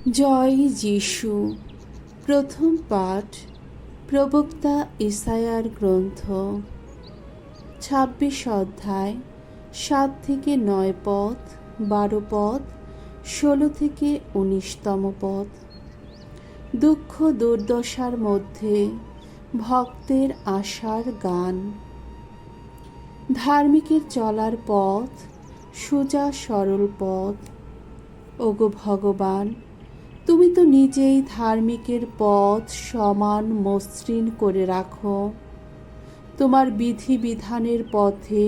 জয় যিশু। প্রথম পাঠ প্রবক্তা ইসায়ার গ্রন্থ ২৬ অধ্যায় ৭ থেকে ৯ পদ, ১২ পদ, ১৬ থেকে ১৯তম পদ। দুঃখ দুর্দশার মধ্যে ভক্তের আশার গান। ধার্মিকের চলার পথ সোজা সরল পথ। ওগো ভগবান, তুমি তো নিজেই ধার্মিকের পথ সমান মসৃণ করে রাখো। তোমার বিধিবিধানের পথে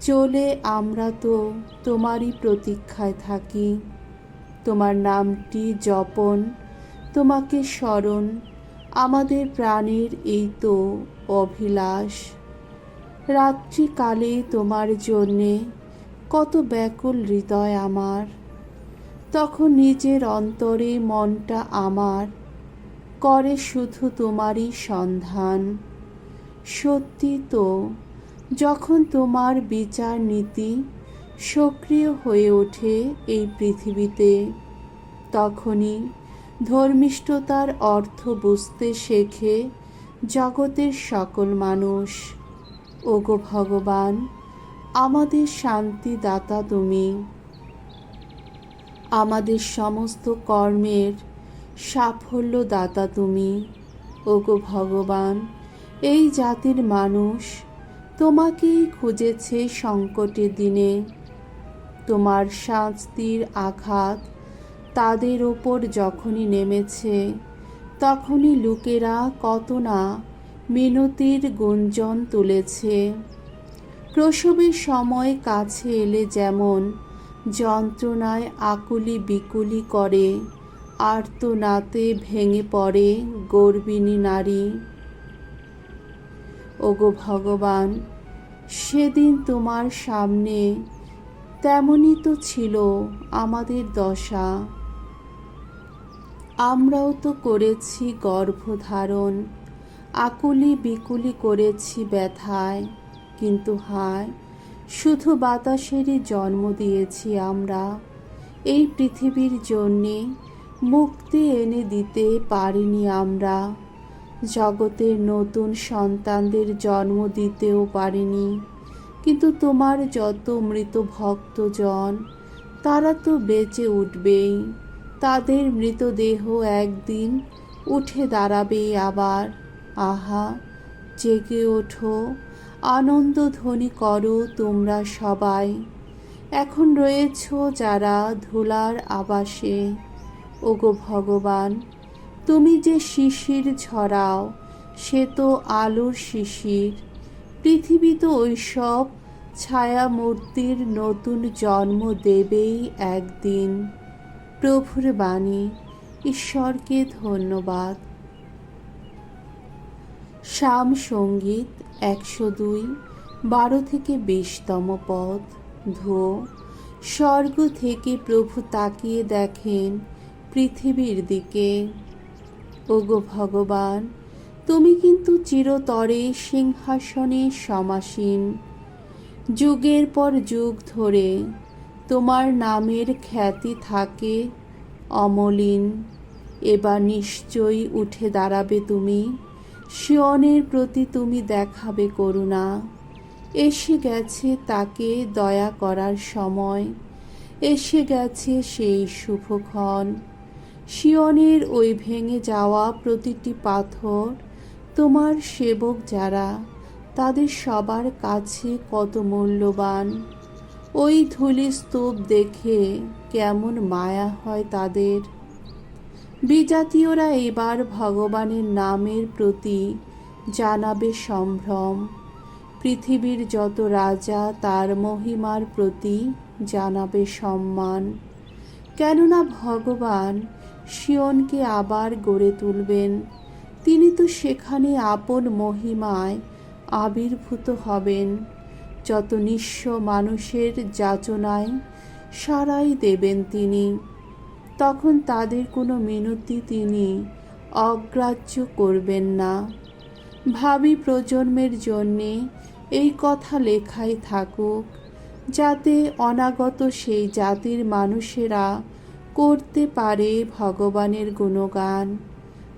চলে আমরা তো তোমারই প্রতীক্ষায় থাকি। তোমার নামটি জপন, তোমাকে স্মরণ আমাদের প্রাণের এই তো অভিলাষ। রাত্রিকালে তোমার জন্যে কত ব্যাকুল হৃদয় আমার, তখন নিজের অন্তরে মনটা আমার করে শুধু তোমারই সন্ধান। সত্যি তো, যখন তোমার বিচার নীতি সক্রিয় হয়ে ওঠে এই পৃথিবীতে, তখনই ধর্মিষ্ঠতার অর্থ বুঝতে শেখে জগতের সকল মানুষ। ওগো ভগবান, আমাদের শান্তিদাতা তুমি, আমাদের সমস্ত কর্মের সাফল্যদাতা তুমি। ওগো ভগবান, এই জাতির মানুষ তোমাকেই খুঁজেছে সংকটের দিনে। তোমার শাস্তির আঘাত তাদের ওপর যখনই নেমেছে, তখনই লোকেরা কত না মিনতির গুঞ্জন তুলেছে। প্রসবের সময় কাছে এলে যেমন যন্ত্রণায় আকুলি বিকুলি করে, আর্তনাদে ভেঙে পড়ে গর্বিণী নারী। ওগো ভগবান, সেদিন তোমার সামনে তেমনই তো ছিল আমাদের দশা। আমরাও তো করেছি গর্ভধারণ, আকুলি বিকুলি করেছি ব্যথায়, কিন্তু হায়, শুধু বাতাসেরই জন্ম দিয়েছি আমরা। এই পৃথিবীর জন্যে মুক্তি এনে দিতে পারিনি আমরা। জগতের নতুন সন্তানদের জন্ম দিতেও পারিনি, কিন্তু তোমার যত মৃত ভক্তজন, তারা তো বেঁচে উঠবেই। তাদের মৃতদেহ একদিন উঠে দাঁড়াবে আবার। আহা, জেগে ওঠো, আনন্দ ধ্বনি করো তোমরা সবাই। এখন রয়েছ যারা ধুলার আবাসে। ওগো ভগবান, তুমি যে শিশির ঝরাও, সে তো আলোর শিশির। পৃথিবী তো ওইসব ছায়ামূর্তির নতুন জন্ম দেবেই একদিন। প্রভুর বাণী। ঈশ্বরকে ধন্যবাদ। শাম সঙ্গীত ১০২, ১২ থেকে ২০তম পদ। ধো, স্বর্গ থেকে প্রভু তাকিয়ে দেখেন পৃথিবীর দিকে। ওগো ভগবান, তুমি কিন্তু চিরতরে সিংহাসনে সমাসীন। যুগের পর যুগ ধরে তোমার নামের খ্যাতি থাকে অমলিন। এবার নিশ্চয়ই উঠে দাঁড়াবে তুমি, সিয়নের প্রতি তুমি দেখাবে করুণা। এসে গেছে তাকে দয়া করার সময়, এসে গেছে সেই শুভক্ষণ। সিয়নের ওই ভেঙে যাওয়া প্রতিটি পাথর তোমার সেবক যারা, তাদের সবার কাছে কত মূল্যবান। ওই ধূলিস্তূপ দেখে কেমন মায়া হয় তাদের। বিজাতীয়রা এবার ভগবানের নামের প্রতি জানাবে সম্ভ্রম। পৃথিবীর যত রাজা তার মহিমার প্রতি জানাবে সম্মান। কেননা ভগবান সিয়নকে আবার গড়ে তুলবেন। তিনি তো সেখানে আপন মহিমায় আবির্ভূত হবেন। যত নিঃস্ব মানুষের যাচনায় সাড়াই দেবেন তিনি। তখন তাদের কোনো মিনতি তিনি অগ্রাহ্য করবেন না। ভাবি প্রজন্মের জন্যে এই কথা লেখাই থাকুক, যাতে অনাগত সেই জাতির মানুষেরা করতে পারে ভগবানের গুণগান।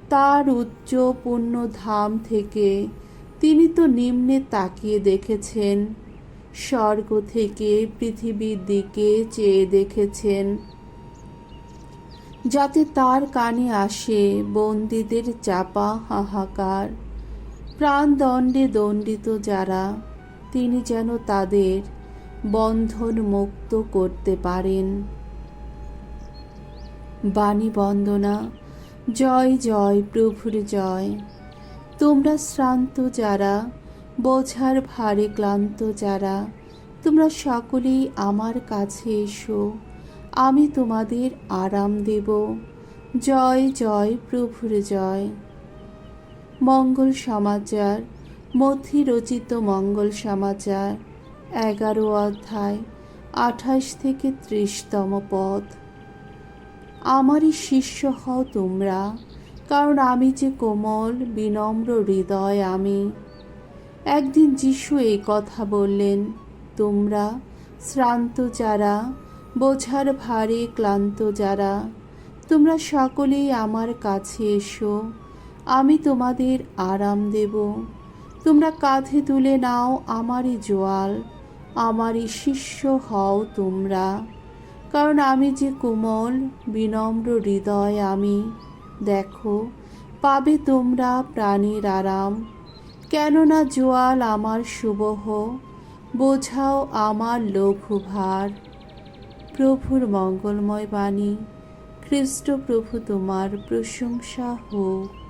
তার উচ্চ পুণ্য ধাম থেকে তিনি তো নিম্নে তাকিয়ে দেখেছেন, স্বর্গ থেকে পৃথিবীর দিকে চেয়ে দেখেছেন, যাতে তার কানে আসে বন্দীদের চাপা হাহাকার। প্রাণদণ্ডে দণ্ডিত যারা, তিনি যেন তাদের বন্ধন মুক্ত করতে পারেন। বাণী বন্দনা। জয় জয় প্রভুর জয়। তোমরা শ্রান্ত যারা, বোঝার ভারে ক্লান্ত যারা, তোমরা সকলেই আমার কাছে এসো, আমি তোমাদের আরাম দেব। জয় জয় প্রভুর জয়। মঙ্গল সমাচার। মথি রচিত মঙ্গল সমাচার 11 অধ্যায় 28 থেকে 30তম পদ। আমারই শিষ্য হও তোমরা, কারণ আমি যে কোমল বিনম্র হৃদয় আমি। একদিন যিশু এই কথা বললেন, তোমরা শ্রান্ত যারা, বোঝার ভারে ক্লান্ত যারা, তোমরা সকলেই আমার কাছে এসো, আমি তোমাদের আরাম দেব। তোমরা কাঁধে তুলে নাও আমারই জোয়াল, আমারই শিষ্য হও তোমরা, কারণ আমি যে কোমল বিনম্র হৃদয় আমি। দেখো, পাবে তোমরা প্রাণীর আরাম। কেননা জোয়াল আমার সুবহ, বোঝাও আমার লঘু ভার। প্রভুর মঙ্গলময় বাণী। খ্রিস্ট প্রভু তোমার প্রশংসা হোক।